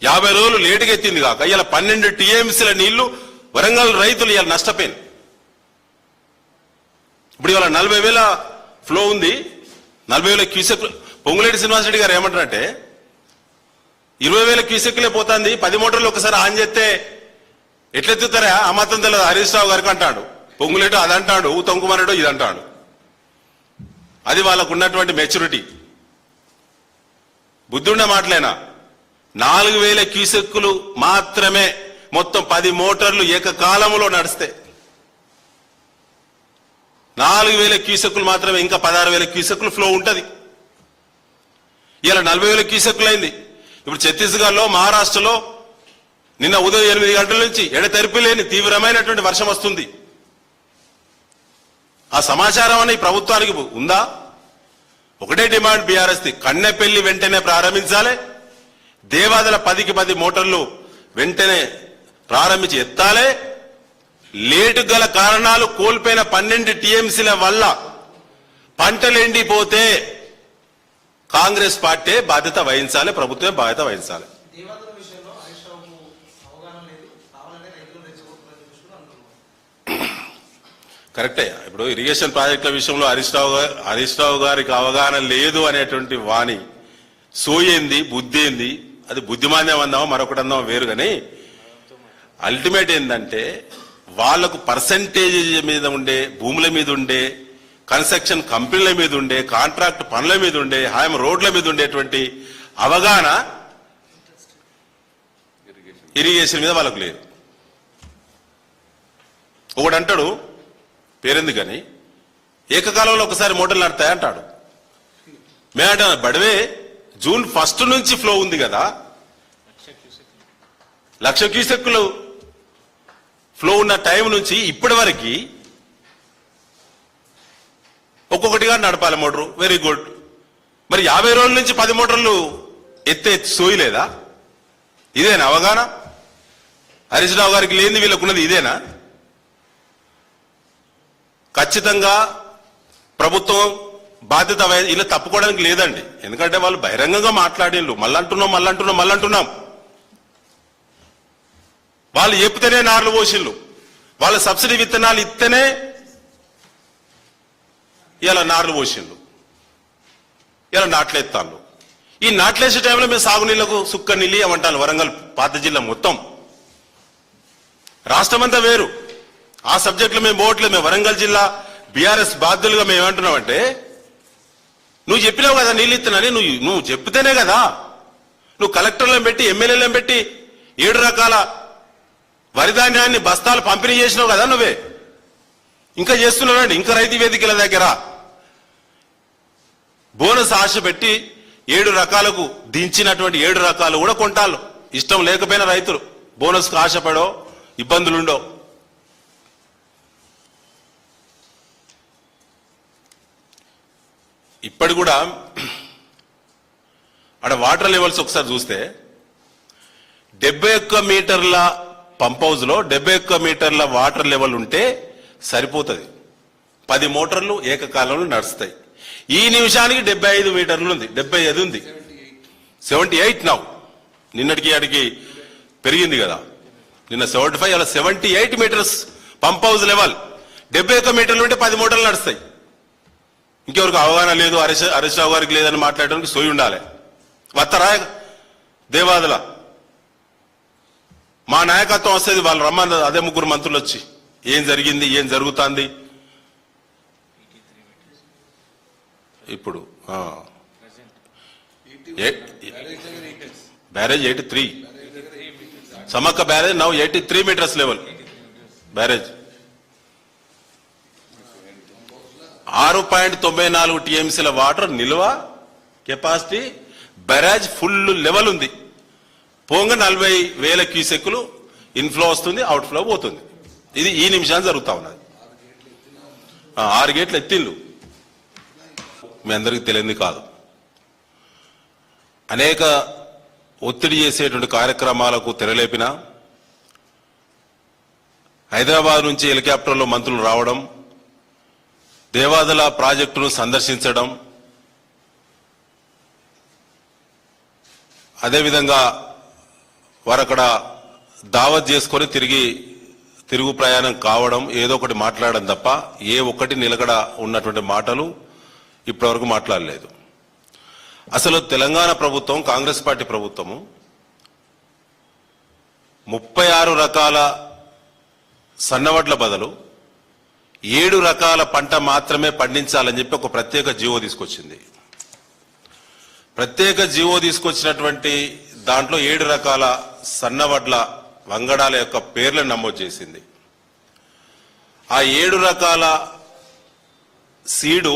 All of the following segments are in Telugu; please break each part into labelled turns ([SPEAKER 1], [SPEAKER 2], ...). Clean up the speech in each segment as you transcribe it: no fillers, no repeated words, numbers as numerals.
[SPEAKER 1] 50 రోజులు లేటుగా ఎత్తింది కాక ఇలా 12 టీఎంసీల నీళ్లు వరంగల్ రైతులు ఇలా నష్టపోయింది. ఇప్పుడు ఇవాళ 40,000 ఫ్లో ఉంది, 40,000 క్యూసెక్. పొంగులేటి శ్రీనివాసరెడ్డి గారు ఏమంటారంటే 20,000 క్యూసెక్లే పోతుంది, 10 మోటార్లు ఒకసారి ఆన్ చేస్తే ఎట్లెత్తుతారా ఆ మాత్రం తెలియదు హరీష్ రావు గారికి అంటాడు. పొంగులేటు అదంటాడు, ఉత్తమ్ కుమార్ రెడ్డి ఇదంటాడు. అది వాళ్ళకు ఉన్నటువంటి మెచ్యూరిటీ. బుద్ధుండే మాటలేనా? 4,000 క్యూసెక్కులు మాత్రమే మొత్తం 10 మోటార్లు ఏకకాలంలో నడిస్తే 4,000 క్యూసెక్కులు మాత్రమే, ఇంకా 16,000 క్యూసెక్కులు ఫ్లో ఉంటది. ఇలా 40,000 క్యూసెక్కులు అయింది. ఇప్పుడు ఛత్తీస్గఢ్లో, మహారాష్ట్రలో నిన్న ఉదయం 8 గంటల నుంచి ఎడతెరిపి లేని తీవ్రమైనటువంటి వర్షం వస్తుంది. ఆ సమాచారం అని ప్రభుత్వానికి ఉందా? ఒకటే డిమాండ్ బీఆర్ఎస్ది, కన్నెపల్లి వెంటనే ప్రారంభించాలి, దేవాదల 10కి 10 మోటార్లు వెంటనే ప్రారంభించి ఎత్తాలి. లేటు గల కారణాలు కోల్పోయిన 12 టీఎంసీల వల్ల పంటలు ఎండిపోతే కాంగ్రెస్ పార్టీ బాధ్యత వహించాలి, ప్రభుత్వమే బాధ్యత వహించాలి. కరెక్టే. ఇప్పుడు ఇరిగేషన్ ప్రాజెక్టుల విషయంలో హరీష్ రావు గారికి అవగాహన లేదు అనేటువంటి వాణి సోయింది, బుద్ధి ఏంది, అది బుద్ధిమాన్యం అందామో మరొకటి అందామో వేరు. కానీ అల్టిమేట్ ఏంటంటే వాళ్లకు పర్సంటేజ్ మీద ఉండే, భూముల మీద ఉండే, కన్స్ట్రక్షన్ కంపెనీల మీద ఉండే, కాంట్రాక్ట్ పనుల మీద ఉండే, హాయం రోడ్ల మీద ఉండేటువంటి అవగాహన ఇరిగేషన్ మీద వాళ్ళకు లేదు. ఒకడు అంటాడు, పేరెందుకని, ఏకకాలంలో ఒకసారి మోటార్లు నడతాయంటాడు. మేమంటా బడివే జూన్ 1 నుంచి ఫ్లో ఉంది కదా, 1,00,000 క్యూసెక్కులు ఫ్లో ఉన్న టైం నుంచి ఇప్పటి వరకు ఒక్కొక్కటిగా నడపాలి మోటారు. Very good. మరి 50 రోజుల నుంచి 10 మోటార్లు ఎత్తే సోయలేదా? ఇదేనా అవగాహన? హరీష్ రావు గారికి లేని వీళ్ళకున్నది ఇదేనా? ఖచ్చితంగా ప్రభుత్వం బాధ్యత ఇలా తప్పుకోవడానికి లేదండి. ఎందుకంటే వాళ్ళు బహిరంగంగా మాట్లాడేళ్ళు, మళ్ళంటున్నాం. వాళ్ళు చెప్తేనే నార్లు పోసిళ్ళు, వాళ్ళ సబ్సిడీ విత్తనాలు ఇస్తేనే ఇలా నార్లు పోసిళ్ళు, ఇలా నాట్లేస్తాళ్ళు. ఈ నాట్లేసే టైంలో మేము సాగునీళ్లకు సుక్క నీళ్ళు ఏమంటాను. వరంగల్ పాత జిల్లా మొత్తం, రాష్ట్రమంతా వేరు. ఆ సబ్జెక్టులో మేము పోవట్లేదు. మేము వరంగల్ జిల్లా బీఆర్ఎస్ బాధ్యులుగా మేము ఏమంటున్నామంటే, నువ్వు చెప్పినావు కదా నీళ్ళు ఇస్తున్నాని, నువ్వు చెప్తేనే కదా. నువ్వు కలెక్టర్లను పెట్టి, ఎమ్మెల్యేలను పెట్టి 7 రకాల వరిధాన్యాన్ని బస్తాలు పంపిణీ చేసినావు కదా నువ్వే. ఇంకా చేస్తున్నానండి. ఇంకా రైతు వేదికల దగ్గర బోనస్ ఆశ పెట్టి 7 రకాలకు దించినటువంటి 7 రకాలు కూడా కొంటాళ్ళు. ఇష్టం లేకపోయినా రైతులు బోనస్కు ఆశపడో, ఇబ్బందులుండో. ఇప్పటి కూడా అక్కడ వాటర్ లెవెల్స్ ఒకసారి చూస్తే 71 మీటర్ల పంప్ హౌస్ లో 71 మీటర్ల వాటర్ లెవెల్ ఉంటే సరిపోతుంది. 10 మోటార్లు ఏకకాలంలో నడుస్తాయి. ఈ నిమిషానికి 75 మీటర్లు ఉంది, 75 ఉంది, 78 నౌ. నిన్నటికి అడిగి పెరిగింది కదా, నిన్న 75, అలా 78 మీటర్స్ పంప్ హౌస్ లెవెల్. 71 మీటర్లు ఉంటే 10 మోటార్లు నడుస్తాయి. ఇంకెవరికి అవగాహన లేదు, హరీష్ రావు గారికి లేదని మాట్లాడడానికి సోయి ఉండాలి. వస్తారా దేవాదుల? మా నాయకత్వం వస్తుంది, వాళ్ళు రమ్మని అదే 3 మంత్రులు వచ్చి ఏం జరిగింది, ఏం జరుగుతుంది. ఇప్పుడు barrage 83, Sammakka barrage now 83 metres level barrage. 6.94 టీఎంసీల వాటర్ నిల్వ కెపాసిటీ, బ్యారేజ్ ఫుల్ లెవెల్ ఉంది. పోంగ 40,000 క్యూసెక్కులు ఇన్ఫ్లో వస్తుంది, అవుట్ ఫ్లో పోతుంది. ఇది ఈ నిమిషాన్ని జరుగుతా ఉన్నది. 6 గేట్లు ఎత్తిళ్ళు. మీ అందరికీ తెలియంది కాదు. అనేక ఒత్తిడి చేసేటువంటి కార్యక్రమాలకు తెరలేపిన, హైదరాబాద్ నుంచి హెలికాప్టర్లో మంత్రులు రావడం, దేవాదల ప్రాజెక్టును సందర్శించడం, అదేవిధంగా వారు అక్కడ దావత్ చేసుకొని తిరుగు ప్రయాణం కావడం, ఏదో ఒకటి మాట్లాడడం తప్ప ఏ ఒక్కటి నిలకడ ఉన్నటువంటి మాటలు ఇప్పటివరకు మాట్లాడలేదు. అసలు తెలంగాణ ప్రభుత్వం, కాంగ్రెస్ పార్టీ ప్రభుత్వము 36 రకాల సన్నవడ్ల బదులు 7 రకాల పంట మాత్రమే పండించాలని చెప్పి ఒక ప్రత్యేక జీవో తీసుకొచ్చింది. ప్రత్యేక జీవో తీసుకొచ్చినటువంటి దాంట్లో 7 రకాల సన్నవడ్ల వంగడాల యొక్క పేర్లను నమోదు చేసింది. ఆ 7 రకాల సీడు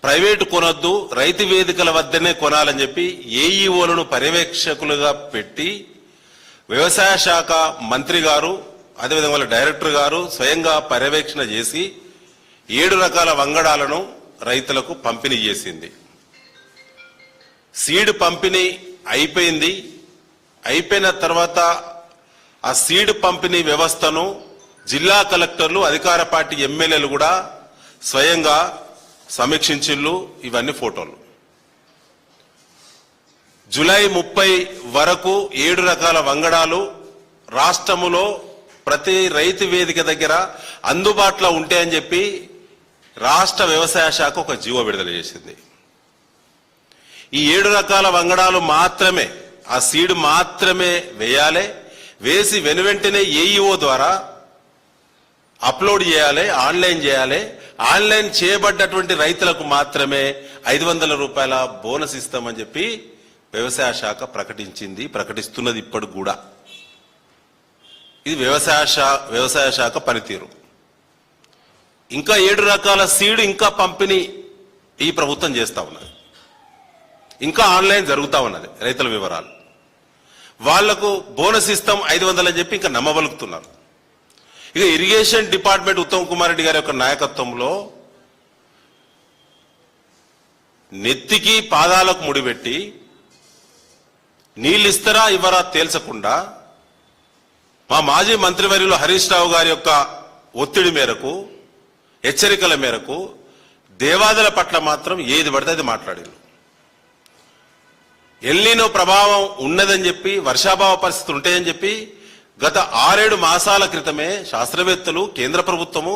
[SPEAKER 1] ప్రైవేటు కొనొద్దు, రైతు వేదికల వద్దనే కొనాలని చెప్పి ఏఈఓలను పర్యవేక్షకులుగా పెట్టి వ్యవసాయ శాఖ మంత్రి గారు, అదేవిధంగా వాళ్ళ డైరెక్టర్ గారు స్వయంగా పర్యవేక్షణ చేసి 7 రకాల వంగడాలను రైతులకు పంపిణీ చేసింది. సీడ్ పంపిణీ అయిపోయింది. అయిపోయిన తర్వాత ఆ సీడ్ పంపిణీ వ్యవస్థను జిల్లా కలెక్టర్లు, అధికార పార్టీ ఎమ్మెల్యేలు కూడా స్వయంగా సమీక్షించిళ్ళు. ఇవన్నీ ఫోటోలు. జూలై 30 వరకు 7 రకాల వంగడాలు రాష్ట్రములో ప్రతి రైతు వేదిక దగ్గర అందుబాటులో ఉంటాయని చెప్పి రాష్ట్ర వ్యవసాయ శాఖ ఒక జీవో విడుదల చేసింది. ఈ 7 రకాల వంగడాలు మాత్రమే, ఆ సీడ్ మాత్రమే వేయాలి. వేసి వెనువెంటనే ఏఈఓ ద్వారా అప్లోడ్ చేయాలి, ఆన్లైన్ చేయాలి. ఆన్లైన్ చేయబడ్డటువంటి రైతులకు మాత్రమే 500 రూపాయల బోనస్ ఇస్తామని చెప్పి వ్యవసాయ శాఖ ప్రకటించింది, ప్రకటిస్తున్నది ఇప్పటికి కూడా. ఇది వ్యవసాయ శాఖ పనితీరు. ఇంకా 7 రకాల సీడ్ ఇంకా పంపిణీ ఈ ప్రభుత్వం చేస్తా ఉన్నది. ఇంకా ఆన్లైన్ జరుగుతా ఉన్నది. రైతుల వివరాలు వాళ్లకు బోనస్ ఇస్తాం 500 అని చెప్పి ఇంకా నమ్మబలుకుతున్నారు. ఇక ఇరిగేషన్ డిపార్ట్మెంట్ ఉత్తమ్ కుమార్ రెడ్డి గారి యొక్క నాయకత్వంలో నెత్తికి పాదాలకు ముడిపెట్టి నీళ్ళు ఇస్తారా ఇవ్వరా తేల్చకుండా మా మాజీ మంత్రివర్యులు హరీష్ రావు గారి యొక్క ఒత్తిడి మేరకు, హెచ్చరికల మేరకు దేవాదుల పట్ల మాత్రం ఏది పడితే అది మాట్లాడారు. ఎల్నినో ప్రభావం ఉన్నదని చెప్పి, వర్షాభావ పరిస్థితులు ఉంటాయని చెప్పి గత 6-7 మాసాల క్రితమే శాస్త్రవేత్తలు, కేంద్ర ప్రభుత్వము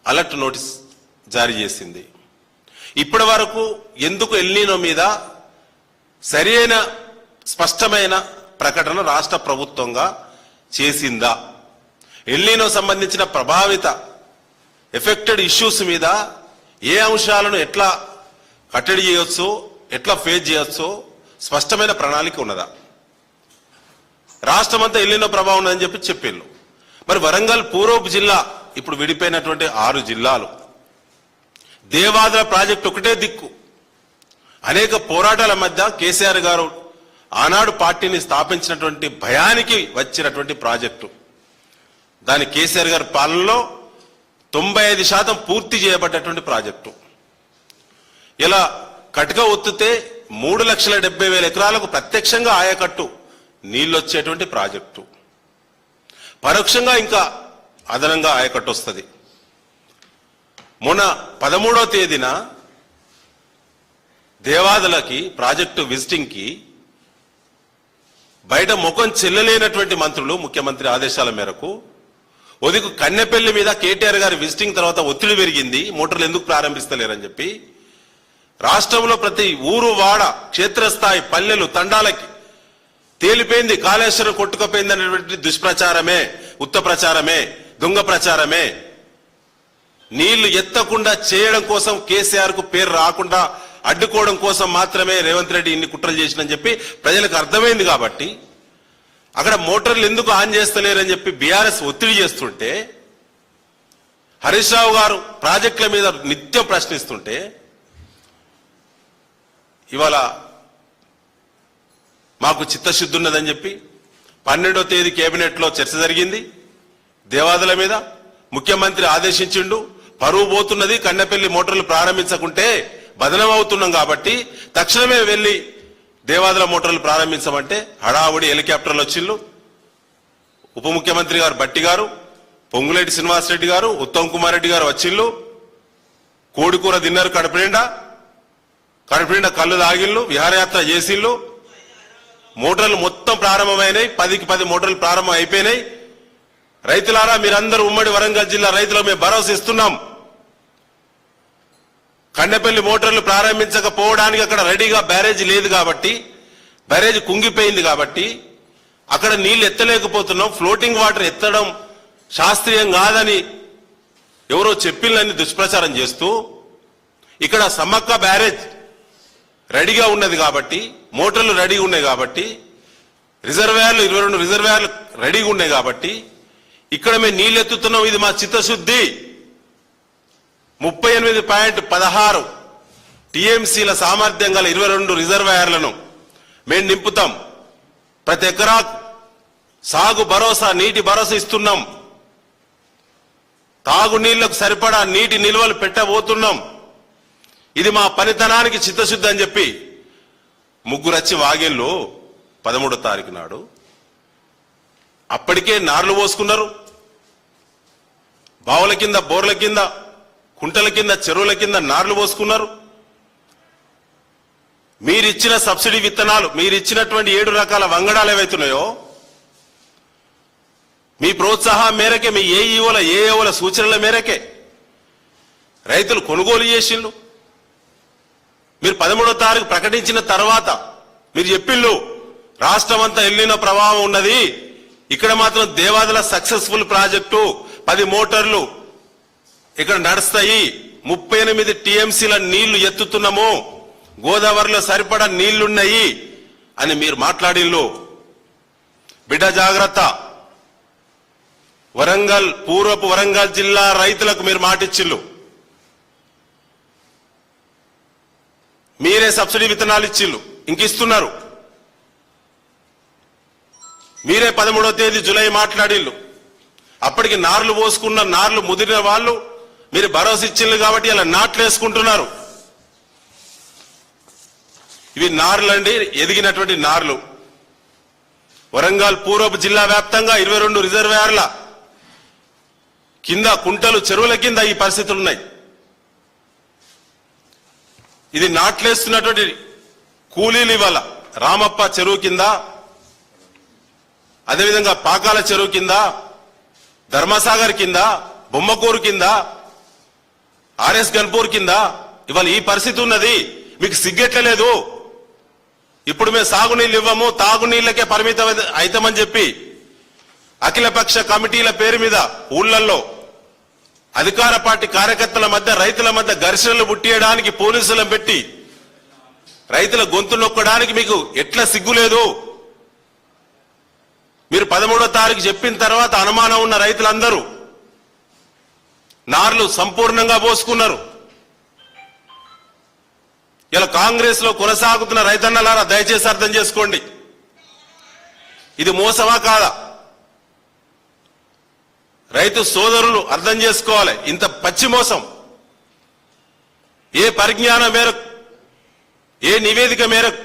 [SPEAKER 1] అలర్ట్ నోటీస్ జారీ చేసింది. ఇప్పటి వరకు ఎందుకు ఎల్నినో మీద సరైన స్పష్టమైన ప్రకటన రాష్ట్ర ప్రభుత్వంగా చేసిందా? ఎల్నినో సంబంధించిన ప్రభావిత ఎఫెక్టెడ్ ఇష్యూస్ మీద ఏ అంశాలను ఎట్లా కట్టడి చేయొచ్చో, ఎట్లా ఫేస్ చేయొచ్చో స్పష్టమైన ప్రణాళిక ఉన్నదా? రాష్ట్రమంతా ఎల్నినో ప్రభావం ఉందని చెప్పి చెప్పేళ్ళు. మరి వరంగల్ పూర్వపు జిల్లా ఇప్పుడు విడిపోయినటువంటి 6 జిల్లాలు, దేవాదుల ప్రాజెక్టు ఒకటే దిక్కు. అనేక పోరాటాల మధ్య కేసీఆర్ గారు ఆనాడు పార్టీని స్థాపించినటువంటి భయానికి వచ్చినటువంటి ప్రాజెక్టు. దాని కేసీఆర్ గారి పాలనలో 95% పూర్తి చేయబడ్డటువంటి ప్రాజెక్టు. ఇలా కటిక ఒత్తితే 3,70,000 ఎకరాలకు ప్రత్యక్షంగా ఆయకట్టు నీళ్ళొచ్చేటువంటి ప్రాజెక్టు. పరోక్షంగా ఇంకా అదనంగా ఆయకట్టు వస్తుంది. మొన్న 13వ తేదీన దేవాదులకి ప్రాజెక్టు విజిటింగ్ కి బయట ముఖం చెల్లలేనటువంటి మంత్రులు ముఖ్యమంత్రి ఆదేశాల మేరకు ఒదిగు కన్నెపల్లి మీద కేటీఆర్ గారి విజిటింగ్ తర్వాత ఒత్తిడి పెరిగింది, మోటార్లు ఎందుకు ప్రారంభిస్తలేరని చెప్పి రాష్ట్రంలో ప్రతి ఊరు, వాడ, క్షేత్రస్థాయి, పల్లెలు, తండాలకి తేలిపోయింది కాళేశ్వరం కొట్టుకుపోయింది అనేటువంటి దుష్ప్రచారమే, ఉత్త ప్రచారమే, దొంగ ప్రచారమే. నీళ్లు ఎత్తకుండా చేయడం కోసం, కేసీఆర్ కు పేరు రాకుండా అడ్డుకోవడం కోసం మాత్రమే రేవంత్ రెడ్డి ఇన్ని కుట్రలు చేసినని చెప్పి ప్రజలకు అర్థమైంది. కాబట్టి అక్కడ మోటార్లు ఎందుకు ఆన్ చేస్తలేరని చెప్పి బీఆర్ఎస్ ఒత్తిడి చేస్తుంటే, హరీష్ రావు గారు ప్రాజెక్టుల మీద నిత్యం ప్రశ్నిస్తుంటే, ఇవాళ మాకు చిత్తశుద్ధి ఉన్నదని చెప్పి 12వ తేదీ కేబినెట్ లో చర్చ జరిగింది. దేవాదుల మీద ముఖ్యమంత్రి ఆదేశించిండు, పరువు పోతున్నది, కన్నెపల్లి మోటార్లు ప్రారంభించకుంటే బదనం అవుతున్నాం కాబట్టి తక్షణమే వెళ్లి దేవాదుల మోటార్లు ప్రారంభించమంటే హడావుడి హెలికాప్టర్లు వచ్చిండ్రు. ఉప ముఖ్యమంత్రి గారు బట్టి గారు, పొంగులేటి శ్రీనివాసరెడ్డి గారు, ఉత్తమ్ కుమార్ రెడ్డి గారు వచ్చిండ్రు. కోడికూర తిన్నారు, కడుపు నిండా కళ్ళు తాగిళ్ళు, విహారయాత్ర చేసిళ్ళు. మోటార్లు మొత్తం ప్రారంభమైనాయి. 10కి 10 మోటార్లు ప్రారంభం అయిపోయినాయి. రైతులారా, మీరందరూ ఉమ్మడి వరంగల్ జిల్లా రైతులకు మేము భరోసా ఇస్తున్నాం. కండపల్లి మోటార్లు ప్రారంభించకపోవడానికి అక్కడ రెడీగా బ్యారేజ్ లేదు కాబట్టి, బ్యారేజ్ కుంగిపోయింది కాబట్టి అక్కడ నీళ్లు ఎత్తలేకపోతున్నాం. ఫ్లోటింగ్ వాటర్ ఎత్తడం శాస్త్రీయం కాదని ఎవరో చెప్పిల్లని దుష్ప్రచారం చేస్తూ ఇక్కడ సమ్మక్క బ్యారేజ్ రెడీగా ఉన్నది కాబట్టి, మోటార్లు రెడీగా ఉన్నాయి కాబట్టి, రిజర్వాయర్లు 22 రిజర్వాయర్లు రెడీగా ఉన్నాయి కాబట్టి ఇక్కడ మేము నీళ్లు ఎత్తుతున్నాం. ఇది మా చిత్తశుద్ధి. 38.16 టీఎంసీల సామర్థ్యం గల 22 రిజర్వాయర్లను మేము నింపుతాం. ప్రతి ఎకరా సాగు భరోసా, నీటి భరోసా ఇస్తున్నాం. తాగునీళ్లకు సరిపడా నీటి నిల్వలు పెట్టబోతున్నాం. ఇది మా పనితనానికి చిత్తశుద్ధి అని చెప్పి ముగ్గురచ్చి వాగేళ్ళు 13వ తారీఖు నాడు అప్పటికే నార్లు పోసుకున్నారు. బావుల కింద, బోర్ల కింద, కుంటల కింద, చెరువుల కింద నార్లు పోసుకున్నారు. మీరిచ్చిన సబ్సిడీ విత్తనాలు, మీరిచ్చినటువంటి 7 రకాల వంగడాలు ఏవైతున్నాయో మీ ప్రోత్సాహం మేరకే, మీ ఏఈఓల సూచనల మేరకే రైతులు కొనుగోలు చేసిళ్ళు. మీరు 13వ తారీఖు ప్రకటించిన తర్వాత మీరు చెప్పిళ్ళు రాష్ట్రం అంతా ఎల్లిన ప్రభావం ఉన్నది, ఇక్కడ మాత్రం దేవాదుల సక్సెస్ఫుల్ ప్రాజెక్టు 10 మోటార్లు ఇక్కడ నడుస్తాయి, 38 టీఎంసీల నీళ్లు ఎత్తుతున్నాము, గోదావరిలో సరిపడా నీళ్లున్నాయి అని మీరు మాట్లాడిల్లు. బిడ్డ జాగ్రత్త. పూర్వపు వరంగల్ జిల్లా రైతులకు మీరు మాటిచ్చిల్లు. మీరే సబ్సిడీ విత్తనాలు ఇచ్చిల్లు, ఇంకిస్తున్నారు. మీరే 13వ తేదీ జులై మాట్లాడిల్లు. అప్పటికి నార్లు పోసుకున్న, నార్లు ముదిరిన వాళ్ళు మీరు భరోసా ఇచ్చిల్లు కాబట్టి ఇలా నాట్లు వేసుకుంటున్నారు. ఇవి నార్లండి, ఎదిగినటువంటి నార్లు. వరంగల్ పూర్వపు జిల్లా వ్యాప్తంగా 22 రిజర్వాయర్ల కింద, కుంటలు, చెరువుల కింద ఈ పరిస్థితులు ఉన్నాయి. ఇది నాట్లేస్తున్నటువంటి కూలీలు ఇవాళ రామప్ప చెరువు కింద, అదేవిధంగా పాకాల చెరువు కింద, ధర్మసాగర్ కింద, బొమ్మకూరు కింద, ఆర్ఎస్ గన్పూర్ కింద ఇవాళ ఈ పరిస్థితి ఉన్నది. మీకు సిగ్గెట్లేదు. ఇప్పుడు మేము సాగునీళ్ళు ఇవ్వము, తాగునీళ్లకే పరిమితం అవుతామని చెప్పి అఖిలపక్ష కమిటీల పేరు మీద ఊళ్లలో అధికార పార్టీ కార్యకర్తల మధ్య, రైతుల మధ్య ఘర్షణలు పుట్టియడానికి పోలీసులను పెట్టి రైతుల గొంతు నొక్కడానికి మీకు ఎట్లా సిగ్గులేదు? మీరు 13వ తారీఖు చెప్పిన తర్వాత అనుమానం ఉన్న రైతులందరూ నార్లు సంపూర్ణంగా పోసుకున్నారు. ఇలా కాంగ్రెస్ లో కొనసాగుతున్న రైతన్నలారా దయచేసి అర్థం చేసుకోండి, ఇది మోసమా కాదా? రైతు సోదరులు అర్థం చేసుకోవాలి. ఇంత పచ్చి మోసం ఏ పరిజ్ఞానం మేరకు, ఏ నివేదిక మేరకు,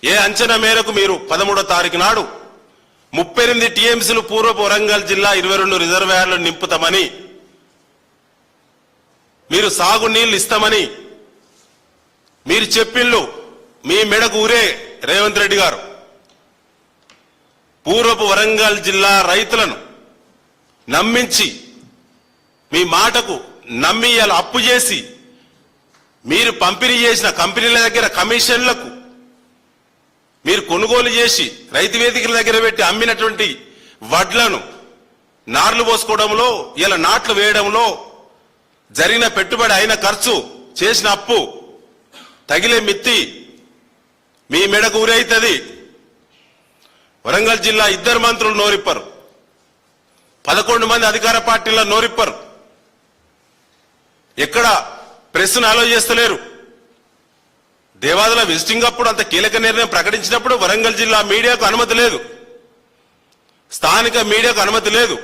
[SPEAKER 1] ఏ అంచనా మేరకు మీరు 13వ తారీఖు నాడు 38 టీఎంసీలు పూర్వపు వరంగల్ జిల్లా 22 రిజర్వాయర్లు నింపుతామని, మీరు సాగునీళ్లు ఇస్తామని మీరు చెప్పిళ్ళు. మీ మెడకు ఊరే రేవంత్ రెడ్డి గారు పూర్వపు వరంగల్ జిల్లా రైతులను నమ్మించి, మీ మాటకు నమ్మి ఇలా అప్పు చేసి మీరు పంపిణీ చేసిన కంపెనీల దగ్గర కమిషన్లకు మీరు కొనుగోలు చేసి రైతు వేదికల దగ్గర పెట్టి అమ్మినటువంటి వడ్లను నార్లు పోసుకోవడంలో, ఇలా నాట్లు వేయడంలో జరిగిన పెట్టుబడి, అయిన ఖర్చు, చేసిన అప్పు, తగిలే మిత్తి మీ మెడకు ఊరైతుంది. వరంగల్ జిల్లా 2 మంత్రులు నోరిప్పరు, 11 మంది అధికార పార్టీల నోరిప్పరు. ఎక్కడ ప్రెస్ను అలో చేస్తలేరు. దేవాదుల విజిటింగ్ అప్పుడు అంత కీలక నిర్ణయం ప్రకటించినప్పుడు వరంగల్ జిల్లా మీడియాకు అనుమతి లేదు, స్థానిక మీడియాకు అనుమతి లేదు.